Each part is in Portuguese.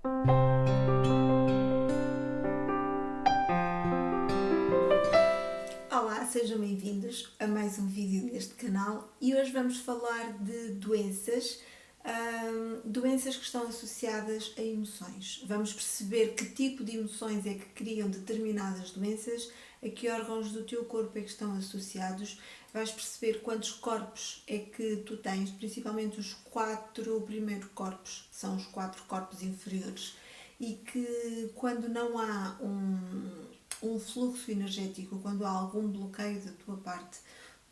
Olá, sejam bem-vindos a mais um vídeo deste canal e hoje vamos falar de doenças que estão associadas a emoções. Vamos perceber que tipo de emoções é que criam determinadas doenças, a que órgãos do teu corpo é que estão associados, vais perceber quantos corpos é que tu tens, principalmente os 4 primeiros corpos, são os 4 corpos inferiores, e que quando não há um fluxo energético, quando há algum bloqueio da tua parte,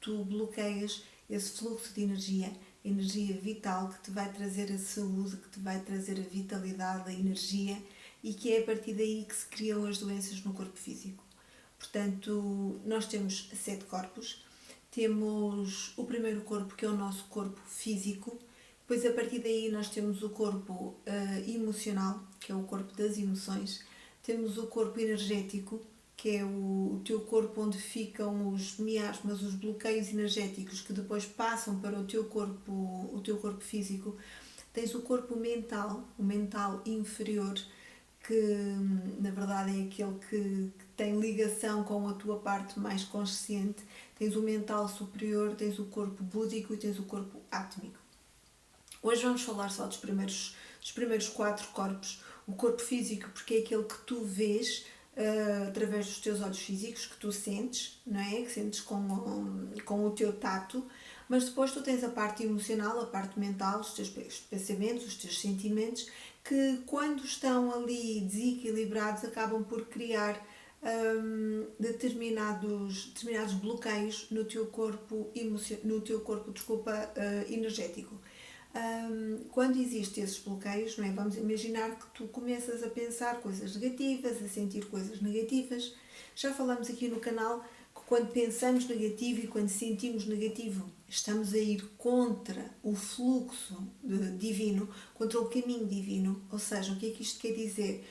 tu bloqueias esse fluxo de energia, energia vital que te vai trazer a saúde, que te vai trazer a vitalidade, a energia, e que é a partir daí que se criam as doenças no corpo físico. Portanto, nós temos 7 corpos, temos o primeiro corpo que é o nosso corpo físico, depois a partir daí nós temos o corpo emocional, que é o corpo das emoções, temos o corpo energético, que é o teu corpo onde ficam os miasmas, os bloqueios energéticos que depois passam para o teu corpo físico. Tens o corpo mental, o mental inferior, que na verdade é aquele que tem ligação com a tua parte mais consciente. Tens o mental superior, tens o corpo búdico e tens o corpo átmico. Hoje vamos falar só dos primeiros 4 corpos. O corpo físico, porque é aquele que tu vês através dos teus olhos físicos, que tu sentes, não é? Que sentes com o teu tato, mas depois tu tens a parte emocional, a parte mental, os teus pensamentos, os teus sentimentos, que quando estão ali desequilibrados acabam por criar determinados bloqueios no teu corpo energético. Quando existem esses bloqueios, não é? Vamos imaginar que tu começas a pensar coisas negativas, a sentir coisas negativas. Já falamos aqui no canal que quando pensamos negativo e quando sentimos negativo, estamos a ir contra o fluxo divino, contra o caminho divino. Ou seja, o que é que isto quer dizer?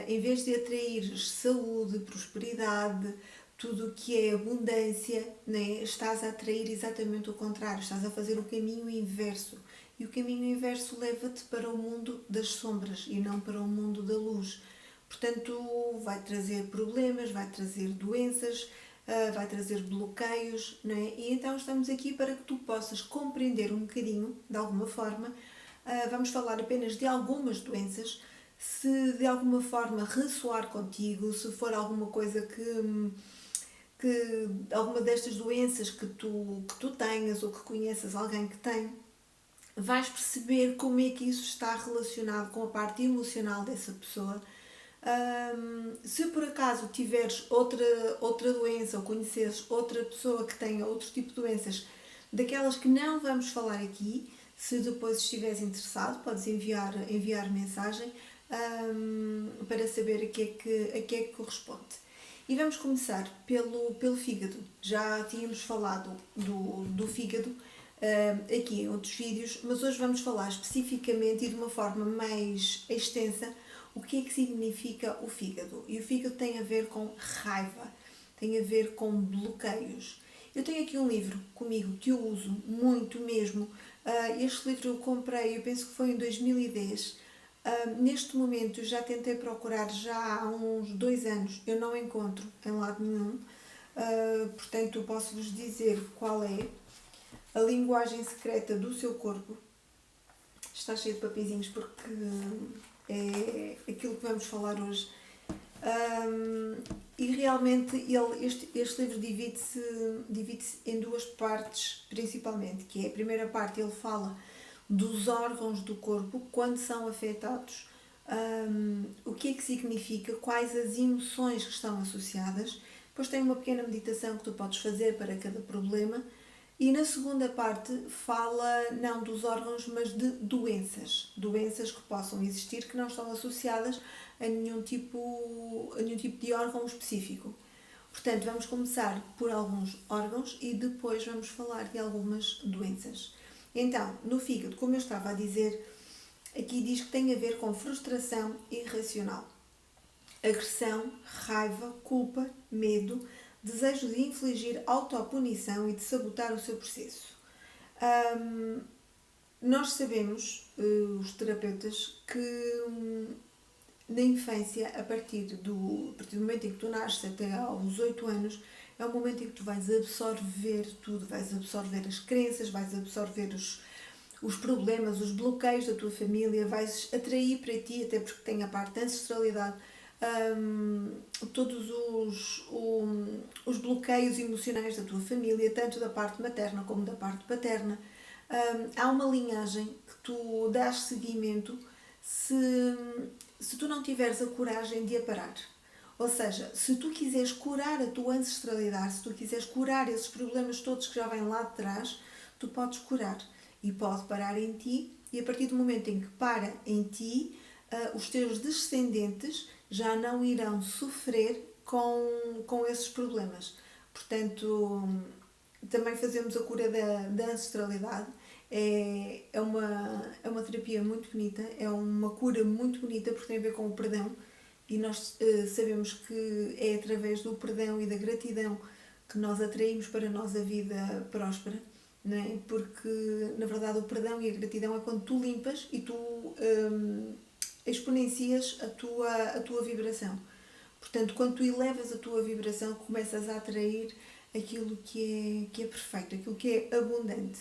Em vez de atrair saúde, prosperidade, tudo o que é abundância, né? Estás a atrair exatamente o contrário, estás a fazer o caminho inverso. E o caminho inverso leva-te para o mundo das sombras e não para o mundo da luz. Portanto, vai trazer problemas, vai trazer doenças, vai trazer bloqueios, né? E então estamos aqui para que tu possas compreender um bocadinho, de alguma forma. Vamos falar apenas de algumas doenças, se de alguma forma ressoar contigo, se for alguma coisa que alguma destas doenças que tu tenhas ou que conheças alguém que tem, vais perceber como é que isso está relacionado com a parte emocional dessa pessoa. Se por acaso tiveres outra doença ou conheceres outra pessoa que tenha outro tipo de doenças, daquelas que não vamos falar aqui, se depois estiveres interessado, podes enviar mensagem para saber a que é que corresponde. E vamos começar pelo fígado. Já tínhamos falado do fígado aqui em outros vídeos, mas hoje vamos falar especificamente e de uma forma mais extensa o que é que significa o fígado. E o fígado tem a ver com raiva, tem a ver com bloqueios. Eu tenho aqui um livro comigo que eu uso muito mesmo. Este livro eu comprei, eu penso que foi em 2010. Neste momento já tentei procurar já há uns 2 anos, eu não encontro em lado nenhum, portanto posso-vos dizer qual é a linguagem secreta do seu corpo. Está cheio de papeizinhos porque é aquilo que vamos falar hoje. E realmente este livro divide-se em 2 partes principalmente, que é a primeira parte ele fala dos órgãos do corpo, quando são afetados, o que é que significa, quais as emoções que estão associadas. Depois tem uma pequena meditação que tu podes fazer para cada problema. E na segunda parte fala não dos órgãos, mas de doenças que possam existir que não estão associadas a nenhum tipo de órgão específico. Portanto, vamos começar por alguns órgãos e depois vamos falar de algumas doenças. Então, no fígado, como eu estava a dizer, aqui diz que tem a ver com frustração irracional, agressão, raiva, culpa, medo, desejo de infligir autopunição e de sabotar o seu processo. Nós sabemos, os terapeutas, que na infância, a partir do momento em que tu nasces até aos 8 anos, é o momento em que tu vais absorver tudo, vais absorver as crenças, vais absorver os problemas, os bloqueios da tua família, vais atrair para ti, até porque tem a parte da ancestralidade, todos os bloqueios emocionais da tua família, tanto da parte materna como da parte paterna. Há uma linhagem que tu dás seguimento se, se tu não tiveres a coragem de a parar. Ou seja, se tu quiseres curar a tua ancestralidade, se tu quiseres curar esses problemas todos que já vêm lá de trás, tu podes curar e pode parar em ti, e a partir do momento em que para em ti, os teus descendentes já não irão sofrer com esses problemas. Portanto, também fazemos a cura da ancestralidade. É uma terapia muito bonita, é uma cura muito bonita porque tem a ver com o perdão, e nós sabemos que é através do perdão e da gratidão que nós atraímos para nós a vida próspera, não é? Porque na verdade o perdão e a gratidão é quando tu limpas e tu exponencias a tua vibração. Portanto, quando tu elevas a tua vibração, começas a atrair aquilo que é perfeito, aquilo que é abundante.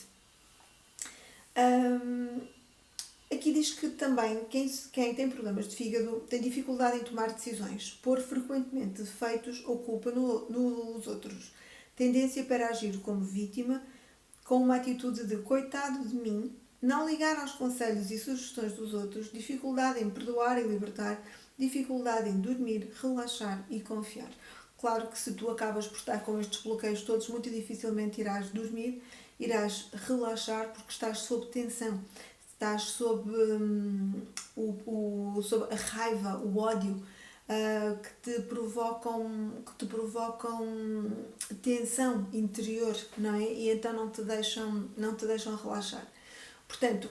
Aqui diz que também quem tem problemas de fígado tem dificuldade em tomar decisões, pôr frequentemente defeitos ou culpa nos outros, tendência para agir como vítima, com uma atitude de coitado de mim, não ligar aos conselhos e sugestões dos outros, dificuldade em perdoar e libertar, dificuldade em dormir, relaxar e confiar. Claro que se tu acabas por estar com estes bloqueios todos, muito dificilmente irás dormir, irás relaxar porque estás sob tensão, estás sob, sob a raiva, o ódio, que te provocam tensão interior, não é? E então não te deixam relaxar. Portanto,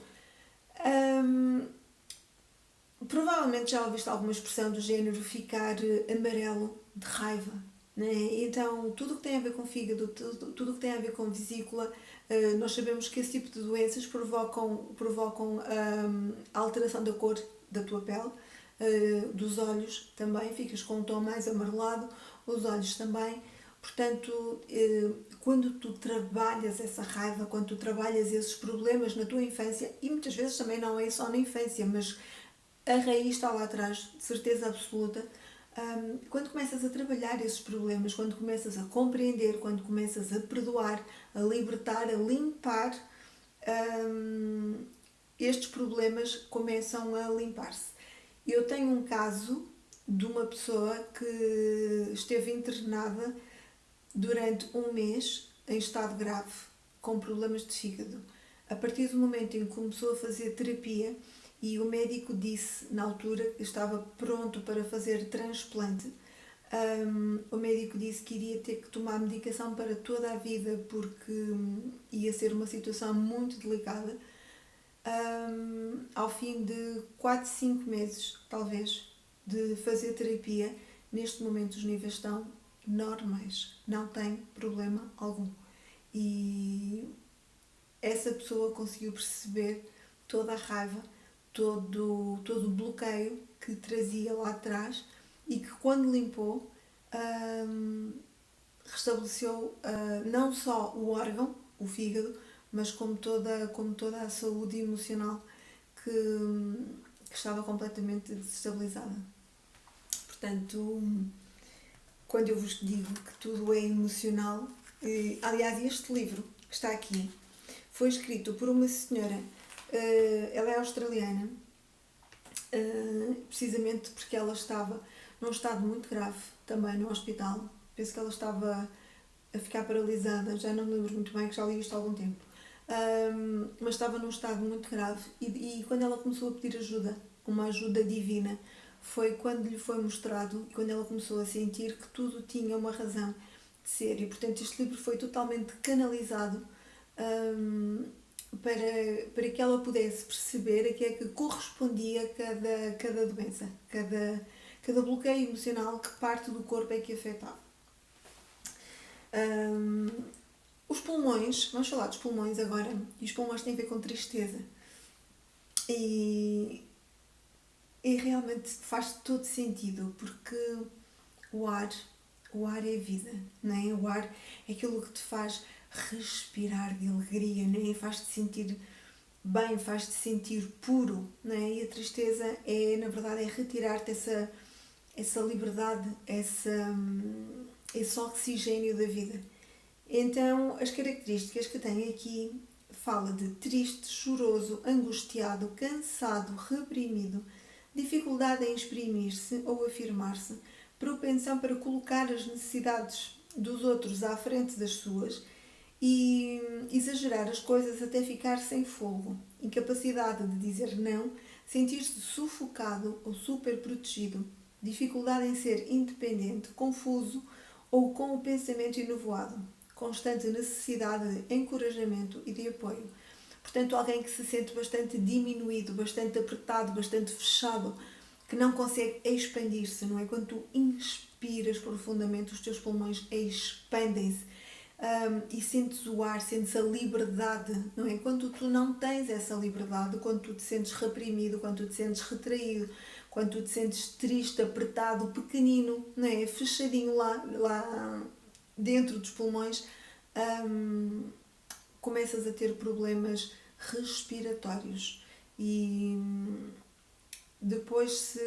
provavelmente já ouviste alguma expressão do género ficar amarelo de raiva, né? Então, tudo o que tem a ver com fígado, tudo o que tem a ver com vesícula, nós sabemos que esse tipo de doenças provocam a alteração da cor da tua pele, dos olhos também, ficas com um tom mais amarelado, os olhos também. Portanto, quando tu trabalhas essa raiva, quando tu trabalhas esses problemas na tua infância, e muitas vezes também não é só na infância, mas a raiz está lá atrás, de certeza absoluta. Quando começas a trabalhar esses problemas, quando começas a compreender, quando começas a perdoar, a libertar, a limpar, estes problemas começam a limpar-se. Eu tenho um caso de uma pessoa que esteve internada durante um mês em estado grave, com problemas de fígado. A partir do momento em que começou a fazer terapia, e o médico disse na altura que estava pronto para fazer transplante, o médico disse que iria ter que tomar medicação para toda a vida porque ia ser uma situação muito delicada. Ao fim de 4, 5 meses, talvez, de fazer terapia, neste momento os níveis estão normais, não tem problema algum. E essa pessoa conseguiu perceber toda a raiva, todo o bloqueio que trazia lá atrás, e que quando limpou, restabeleceu não só o órgão, o fígado, mas como toda a saúde emocional que estava completamente desestabilizada. Portanto, quando eu vos digo que tudo é emocional, aliás, este livro que está aqui foi escrito por uma senhora, ela é australiana, precisamente porque ela estava num estado muito grave também no hospital. Penso que ela estava a ficar paralisada, já não me lembro muito bem, que já li isto há algum tempo. Mas estava num estado muito grave, e quando ela começou a pedir ajuda, uma ajuda divina, foi quando lhe foi mostrado, quando ela começou a sentir que tudo tinha uma razão de ser, e portanto este livro foi totalmente canalizado para que ela pudesse perceber a que é que correspondia cada doença, cada bloqueio emocional, que parte do corpo é que afetava. Os pulmões, vamos falar dos pulmões agora, e os pulmões têm a ver com tristeza. E, e realmente faz todo sentido, porque o ar, o ar é vida, não é? O ar é aquilo que te faz respirar de alegria, não é? Faz-te sentir bem, faz-te sentir puro, não é? E a tristeza é, na verdade, é retirar-te essa liberdade, esse oxigênio da vida. Então, as características que tem aqui fala de triste, choroso, angustiado, cansado, reprimido, dificuldade em exprimir-se ou afirmar-se, propensão para colocar as necessidades dos outros à frente das suas e exagerar as coisas até ficar sem fogo, incapacidade de dizer não, sentir-se sufocado ou super protegido, dificuldade em ser independente, confuso ou com o pensamento enovoado, constante necessidade de encorajamento e de apoio. Portanto, alguém que se sente bastante diminuído, bastante apertado, bastante fechado, que não consegue expandir-se, não é? Quando tu inspiras profundamente, os teus pulmões expandem-se e sentes o ar, sentes a liberdade, não é? Quando tu não tens essa liberdade, quando tu te sentes reprimido, quando tu te sentes retraído, quando tu te sentes triste, apertado, pequenino, não é? Fechadinho lá dentro dos pulmões, começas a ter problemas respiratórios. E depois,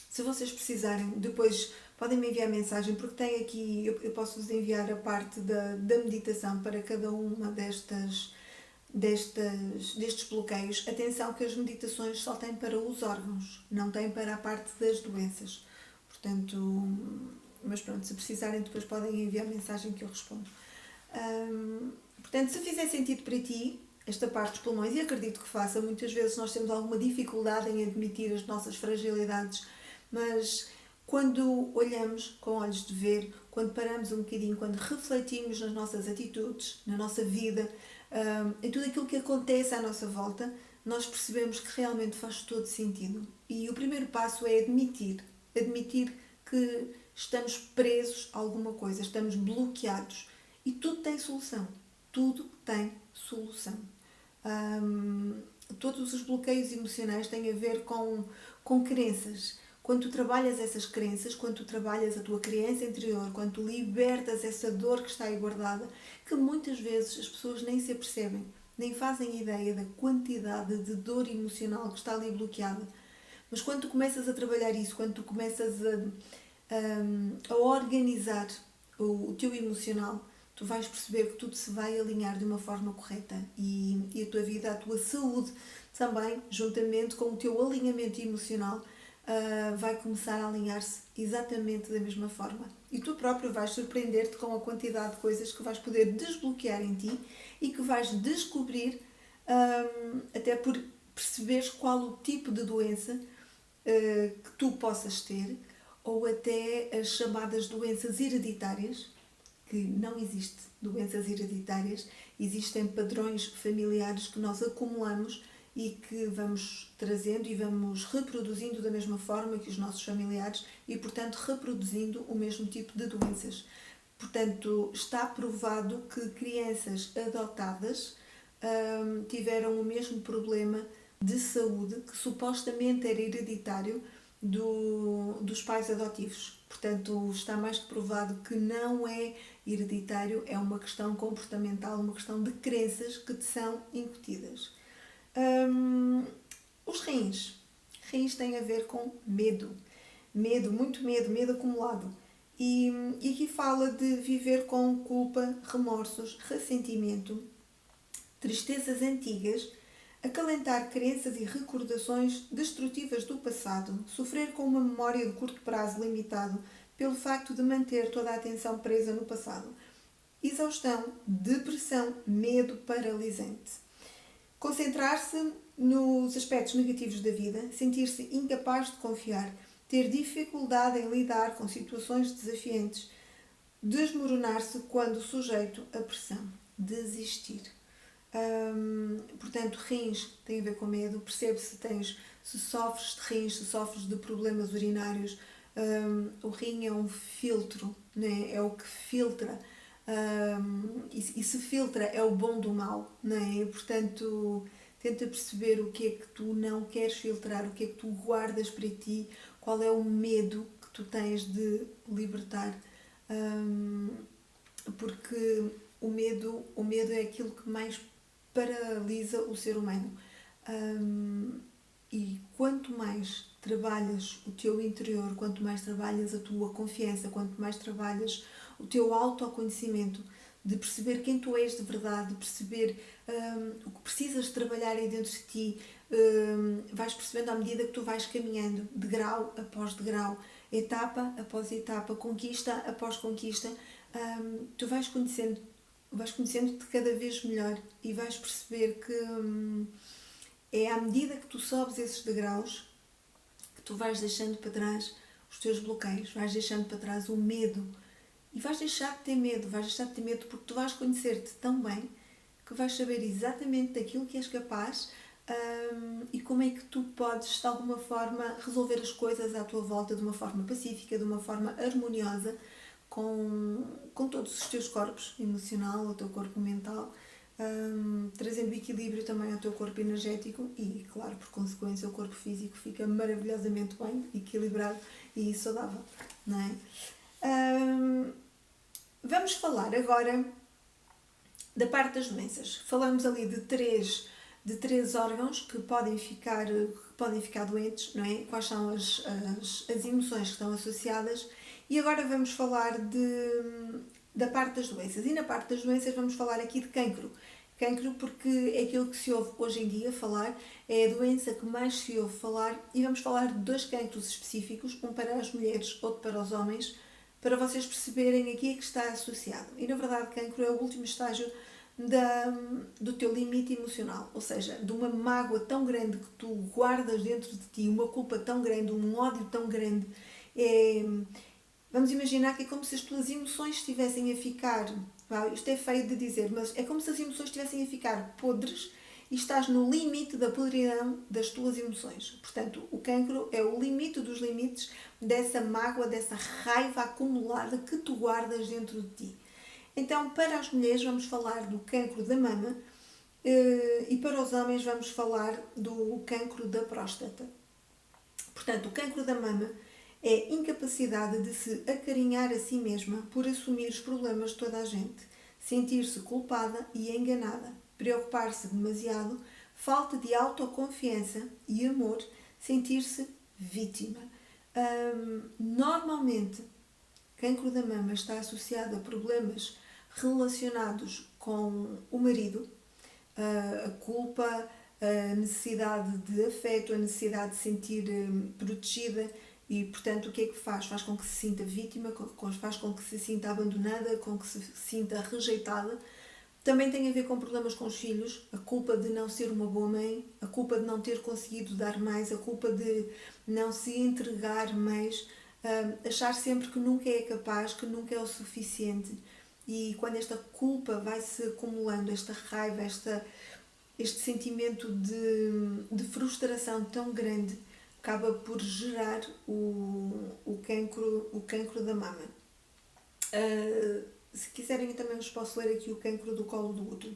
se vocês precisarem, depois podem me enviar mensagem, porque tem aqui, eu posso-vos enviar a parte da meditação para cada uma destes bloqueios. Atenção que as meditações só têm para os órgãos, não têm para a parte das doenças. Portanto, mas pronto, se precisarem depois podem enviar mensagem que eu respondo. Portanto, se fizer sentido para ti esta parte dos pulmões, e acredito que faça, muitas vezes nós temos alguma dificuldade em admitir as nossas fragilidades, mas quando olhamos com olhos de ver, quando paramos um bocadinho, quando refletimos nas nossas atitudes, na nossa vida, em tudo aquilo que acontece à nossa volta, nós percebemos que realmente faz todo sentido. E o primeiro passo é admitir que estamos presos a alguma coisa, estamos bloqueados. E tudo tem solução. Tudo tem solução. Todos os bloqueios emocionais têm a ver com crenças. Quando tu trabalhas essas crenças, quando tu trabalhas a tua criança interior, quando tu libertas essa dor que está aí guardada, que muitas vezes as pessoas nem se apercebem, nem fazem ideia da quantidade de dor emocional que está ali bloqueada. Mas quando tu começas a trabalhar isso, quando tu começas a organizar o teu emocional, tu vais perceber que tudo se vai alinhar de uma forma correta e a tua vida, a tua saúde também, juntamente com o teu alinhamento emocional, vai começar a alinhar-se exatamente da mesma forma. E tu próprio vais surpreender-te com a quantidade de coisas que vais poder desbloquear em ti e que vais descobrir, até por perceberes qual o tipo de doença que tu possas ter, ou até as chamadas doenças hereditárias, que não existe doenças hereditárias, existem padrões familiares que nós acumulamos e que vamos trazendo e vamos reproduzindo da mesma forma que os nossos familiares e, portanto, reproduzindo o mesmo tipo de doenças. Portanto, está provado que crianças adotadas tiveram o mesmo problema de saúde que supostamente era hereditário dos pais adotivos. Portanto, está mais que provado que não é hereditário, é uma questão comportamental, uma questão de crenças que te são incutidas. Os rins. Rins têm a ver com medo. Muito medo acumulado. E aqui fala de viver com culpa, remorsos, ressentimento, tristezas antigas, acalentar crenças e recordações destrutivas do passado, sofrer com uma memória de curto prazo limitado pelo facto de manter toda a atenção presa no passado, exaustão, depressão, medo paralisante. Concentrar-se nos aspectos negativos da vida, sentir-se incapaz de confiar, ter dificuldade em lidar com situações desafiantes, desmoronar-se quando sujeito a pressão, desistir. Portanto, rins tem a ver com medo, percebe se sofres de rins, se sofres de problemas urinários. O rim é um filtro, né? É o que filtra, e se filtra é o bom do mal, né? E, portanto, tenta perceber o que é que tu não queres filtrar, o que é que tu guardas para ti, qual é o medo que tu tens de libertar. Porque o medo é aquilo que mais paralisa o ser humano. E quanto mais trabalhas o teu interior, quanto mais trabalhas a tua confiança, quanto mais trabalhas o teu autoconhecimento, de perceber quem tu és de verdade, de perceber o que precisas de trabalhar aí dentro de ti, vais percebendo à medida que tu vais caminhando, degrau após degrau, etapa após etapa, conquista após conquista, tu vais conhecendo-te cada vez melhor e vais perceber que é à medida que tu sobes esses degraus que tu vais deixando para trás os teus bloqueios, vais deixando para trás o medo e vais deixar de ter medo porque tu vais conhecer-te tão bem que vais saber exatamente daquilo que és capaz e como é que tu podes de alguma forma resolver as coisas à tua volta de uma forma pacífica, de uma forma harmoniosa com todos os teus corpos, emocional, o teu corpo mental, trazendo equilíbrio também ao teu corpo energético e, claro, por consequência, o corpo físico fica maravilhosamente bem, equilibrado e saudável, não é? Vamos falar agora da parte das doenças. Falamos ali de três órgãos que podem ficar doentes, não é? Quais são as emoções que estão associadas. E agora vamos falar da parte das doenças. E na parte das doenças vamos falar aqui de cancro. Cancro porque é aquilo que se ouve hoje em dia falar, é a doença que mais se ouve falar, e vamos falar de 2 cancros específicos, um para as mulheres, outro para os homens, para vocês perceberem a que é que está associado. E na verdade cancro é o último estágio do teu limite emocional, ou seja, de uma mágoa tão grande que tu guardas dentro de ti, uma culpa tão grande, um ódio tão grande. Vamos imaginar que é como se as tuas emoções estivessem a ficar, isto é feio de dizer, mas é como se as emoções estivessem a ficar podres e estás no limite da podridão das tuas emoções. Portanto, o cancro é o limite dos limites dessa mágoa, dessa raiva acumulada que tu guardas dentro de ti. Então, para as mulheres vamos falar do cancro da mama e para os homens vamos falar do cancro da próstata. Portanto, o cancro da mama é incapacidade de se acarinhar a si mesma por assumir os problemas de toda a gente, sentir-se culpada e enganada, preocupar-se demasiado, falta de autoconfiança e amor, sentir-se vítima. Normalmente, cancro da mama está associado a problemas relacionados com o marido, a culpa, a necessidade de afeto, a necessidade de se sentir protegida e, portanto, o que é que faz? Faz com que se sinta vítima, faz com que se sinta abandonada, com que se sinta rejeitada. Também tem a ver com problemas com os filhos, a culpa de não ser uma boa mãe, a culpa de não ter conseguido dar mais, a culpa de não se entregar mais, achar sempre que nunca é capaz, que nunca é o suficiente. E quando esta culpa vai se acumulando, esta raiva, este sentimento de frustração tão grande, acaba por gerar o cancro da mama. Se quiserem, também vos posso ler aqui o cancro do colo do útero,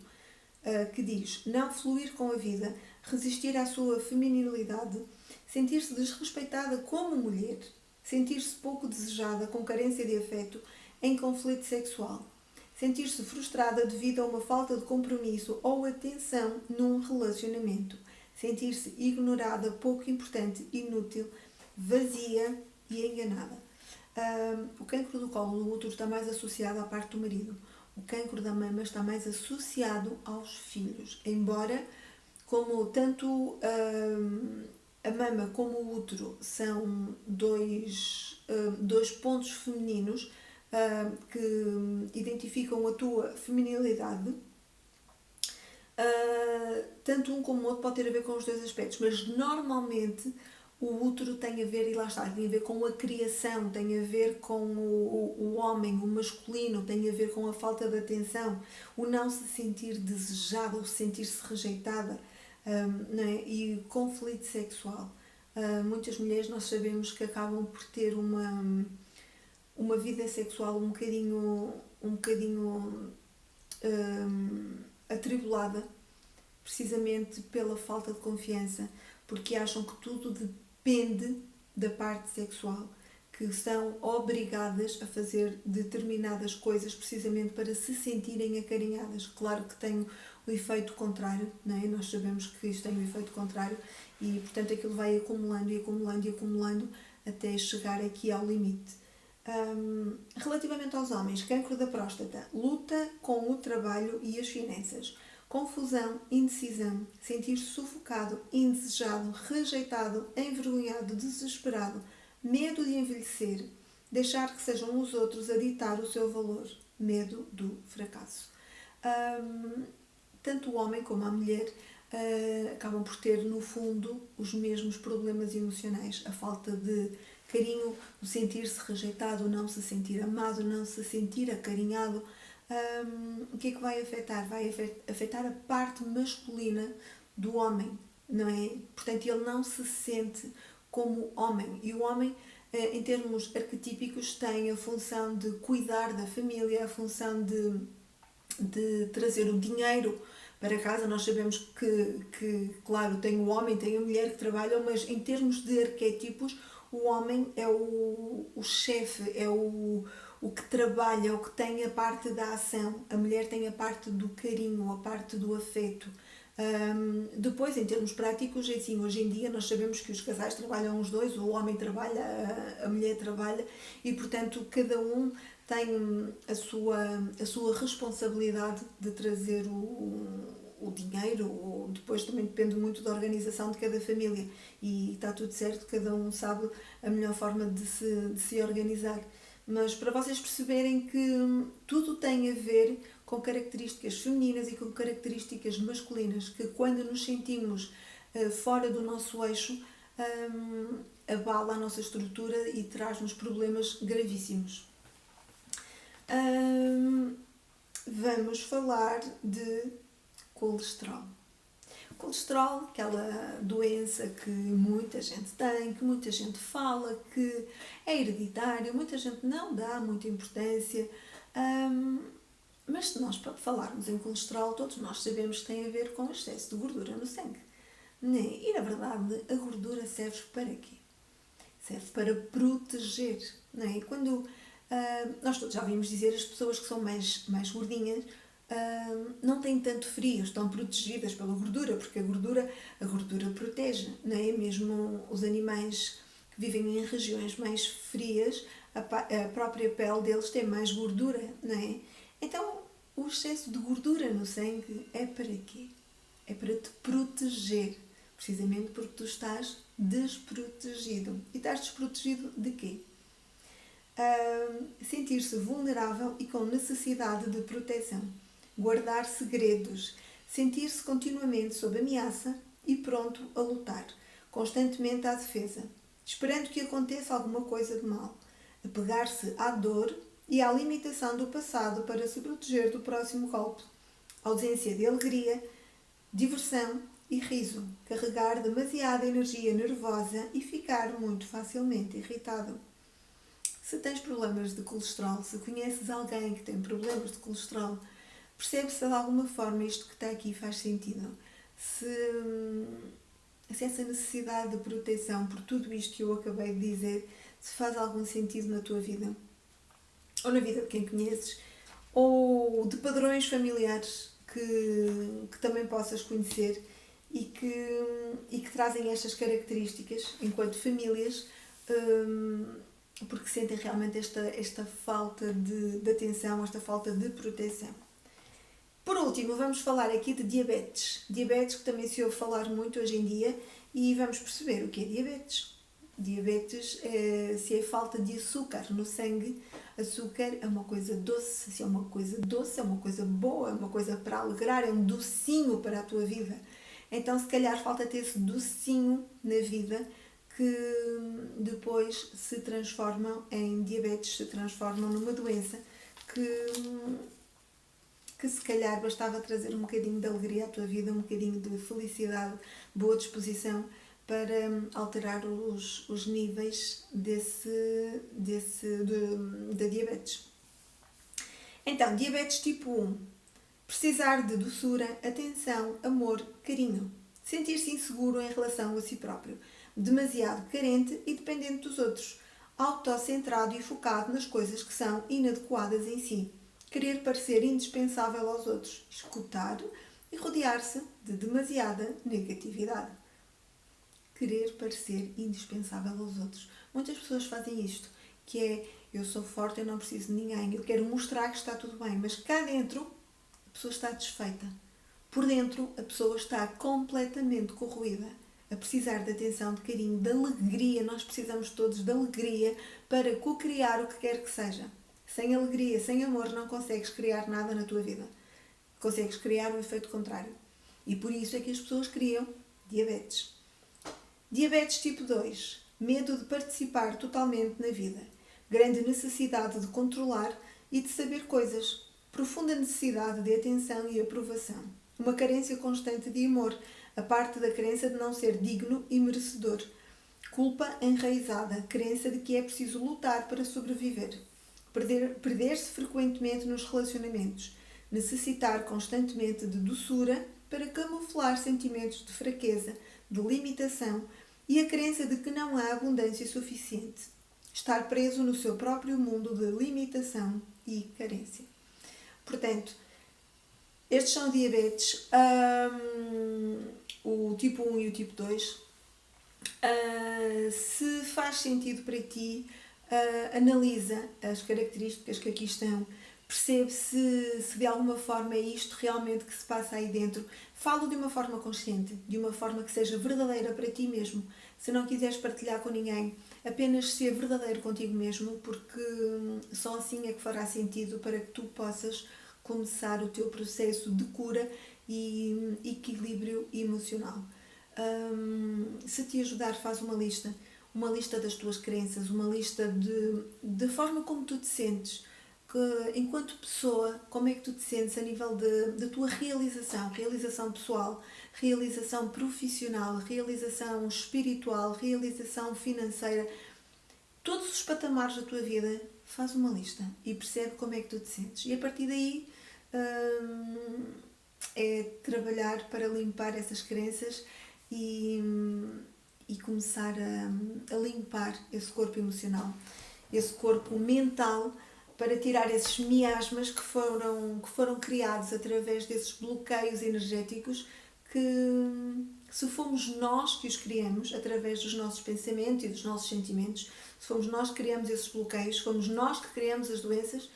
que diz: não fluir com a vida, resistir à sua feminilidade, sentir-se desrespeitada como mulher, sentir-se pouco desejada, com carência de afeto, em conflito sexual, sentir-se frustrada devido a uma falta de compromisso ou atenção num relacionamento, sentir-se ignorada, pouco importante, inútil, vazia e enganada. O cancro do colo do útero está mais associado à parte do marido. O cancro da mama está mais associado aos filhos. Embora, como tanto a mama como o útero são dois pontos femininos que identificam a tua feminilidade, tanto um como o outro pode ter a ver com os dois aspectos, mas normalmente o útero tem a ver, e lá está, tem a ver com a criação, tem a ver com o homem, o masculino, tem a ver com a falta de atenção, o não se sentir desejada, o sentir-se rejeitada, não é? E conflito sexual. Muitas mulheres, nós sabemos que acabam por ter uma vida sexual um bocadinho atribulada, precisamente pela falta de confiança, porque acham que tudo depende da parte sexual, que são obrigadas a fazer determinadas coisas precisamente para se sentirem acarinhadas. Claro que tem o efeito contrário, não é? Nós sabemos que isto tem o efeito contrário e, portanto, aquilo vai acumulando e acumulando e acumulando até chegar aqui ao limite. Relativamente aos homens, cancro da próstata, luta com o trabalho e as finanças, confusão, indecisão, sentir-se sufocado, indesejado, rejeitado, envergonhado, desesperado, medo de envelhecer, deixar que sejam os outros a ditar o seu valor, medo do fracasso. Tanto o homem como a mulher acabam por ter, no fundo, os mesmos problemas emocionais, a falta de carinho, o sentir-se rejeitado, o não se sentir amado, o não se sentir acarinhado. O que é que vai afetar? Vai afetar a parte masculina do homem, não é? Portanto, ele não se sente como homem. E o homem, em termos arquetípicos, tem a função de cuidar da família, a função de trazer o dinheiro para casa. Nós sabemos que, claro, tem o homem, tem a mulher que trabalham, mas em termos de arquétipos, o homem é o chefe, é o que trabalha, é o que tem a parte da ação. A mulher tem a parte do carinho, a parte do afeto. Depois, em termos práticos, assim, hoje em dia nós sabemos que os casais trabalham os dois, o homem trabalha, a mulher trabalha e, portanto, cada um tem a sua responsabilidade de trazer o dinheiro, ou depois também depende muito da organização de cada família e está tudo certo, cada um sabe a melhor forma de se organizar. Mas para vocês perceberem que tudo tem a ver com características femininas e com características masculinas, que quando nos sentimos fora do nosso eixo, abala a nossa estrutura e traz-nos problemas gravíssimos. Vamos falar de colesterol. Colesterol, aquela doença que muita gente tem, que muita gente fala, que é hereditária, muita gente não dá muita importância, mas se nós falarmos em colesterol, todos nós sabemos que tem a ver com excesso de gordura no sangue. E na verdade, a gordura serve para quê? Serve para proteger, não é? Quando nós todos já ouvimos dizer as pessoas que são mais gordinhas não têm tanto frio, estão protegidas pela gordura, porque a gordura protege, não é? Mesmo os animais que vivem em regiões mais frias, a própria pele deles tem mais gordura, não é? Então, o excesso de gordura no sangue é para quê? É para te proteger, precisamente porque tu estás desprotegido. E estás desprotegido de quê? Sentir-se vulnerável e com necessidade de proteção, guardar segredos, sentir-se continuamente sob ameaça e pronto a lutar, constantemente à defesa, esperando que aconteça alguma coisa de mal, apegar-se à dor e à limitação do passado para se proteger do próximo golpe, ausência de alegria, diversão e riso, carregar demasiada energia nervosa e ficar muito facilmente irritado. Se tens problemas de colesterol, se conheces alguém que tem problemas de colesterol, percebe-se de alguma forma isto que está aqui faz sentido. Se essa necessidade de proteção por tudo isto que eu acabei de dizer, se faz algum sentido na tua vida, ou na vida de quem conheces, ou de padrões familiares que também possas conhecer e que trazem estas características enquanto famílias, porque sentem realmente esta falta de atenção, esta falta de proteção. Por último, vamos falar aqui de diabetes. Diabetes que também se ouve falar muito hoje em dia e vamos perceber o que é diabetes. Diabetes, se é falta de açúcar no sangue, açúcar é uma coisa doce, se é uma coisa doce, é uma coisa boa, é uma coisa para alegrar, é um docinho para a tua vida. Então, se calhar, falta-te esse docinho na vida que depois se transformam em diabetes, se transformam numa doença que se calhar bastava trazer um bocadinho de alegria à tua vida, um bocadinho de felicidade, boa disposição para alterar os níveis da diabetes. Então, diabetes tipo 1. Precisar de doçura, atenção, amor, carinho. Sentir-se inseguro em relação a si próprio. Demasiado carente e dependente dos outros. Autocentrado e focado nas coisas que são inadequadas em si. Querer parecer indispensável aos outros. Escutar e rodear-se de demasiada negatividade. Querer parecer indispensável aos outros. Muitas pessoas fazem isto, que é: eu sou forte, eu não preciso de ninguém, eu quero mostrar que está tudo bem, mas cá dentro a pessoa está desfeita. Por dentro a pessoa está completamente corroída, a precisar de atenção, de carinho, de alegria. Nós precisamos todos de alegria para co-criar o que quer que seja. Sem alegria, sem amor, não consegues criar nada na tua vida. Consegues criar o efeito contrário. E por isso é que as pessoas criam diabetes. Diabetes tipo 2. Medo de participar totalmente na vida. Grande necessidade de controlar e de saber coisas. Profunda necessidade de atenção e aprovação. Uma carência constante de amor, a parte da crença de não ser digno e merecedor. Culpa enraizada, crença de que é preciso lutar para sobreviver. Perder-se frequentemente nos relacionamentos. Necessitar constantemente de doçura para camuflar sentimentos de fraqueza, de limitação e a crença de que não há abundância suficiente. Estar preso no seu próprio mundo de limitação e carência. Portanto, estes são diabetes, o tipo 1 e o tipo 2. Se faz sentido para ti, analisa as características que aqui estão, percebe se de alguma forma é isto realmente que se passa aí dentro. Falo de uma forma consciente, de uma forma que seja verdadeira para ti mesmo. Se não quiseres partilhar com ninguém, apenas ser verdadeiro contigo mesmo, porque só assim é que fará sentido para que tu possas começar o teu processo de cura e equilíbrio emocional. Se te ajudar, faz uma lista das tuas crenças, uma lista da forma como tu te sentes, que, enquanto pessoa, como é que tu te sentes a nível da tua realização pessoal, realização profissional, realização espiritual, realização financeira, todos os patamares da tua vida. Faz uma lista e percebe como é que tu te sentes. E a partir daí é trabalhar para limpar essas crenças e começar a limpar esse corpo emocional, esse corpo mental, para tirar esses miasmas que foram criados através desses bloqueios energéticos que, se fomos nós que os criamos, através dos nossos pensamentos e dos nossos sentimentos, se fomos nós que criamos esses bloqueios, se fomos nós que criamos as doenças,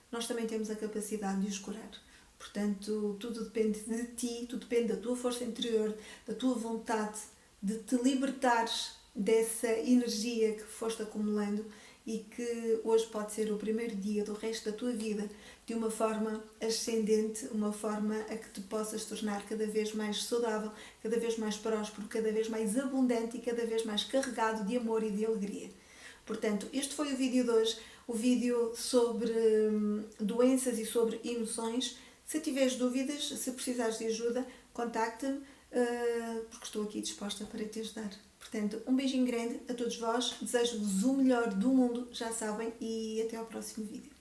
nós também temos a capacidade de os curar. Portanto, tudo depende de ti, tudo depende da tua força interior, da tua vontade de te libertares dessa energia que foste acumulando e que hoje pode ser o primeiro dia do resto da tua vida de uma forma ascendente, uma forma a que te possas tornar cada vez mais saudável, cada vez mais próspero, cada vez mais abundante e cada vez mais carregado de amor e de alegria. Portanto, este foi o vídeo de hoje, o vídeo sobre doenças e sobre emoções. Se tiveres dúvidas, se precisares de ajuda, contacta-me, porque estou aqui disposta para te ajudar. Portanto, um beijinho grande a todos vós, desejo-vos o melhor do mundo, já sabem, e até ao próximo vídeo.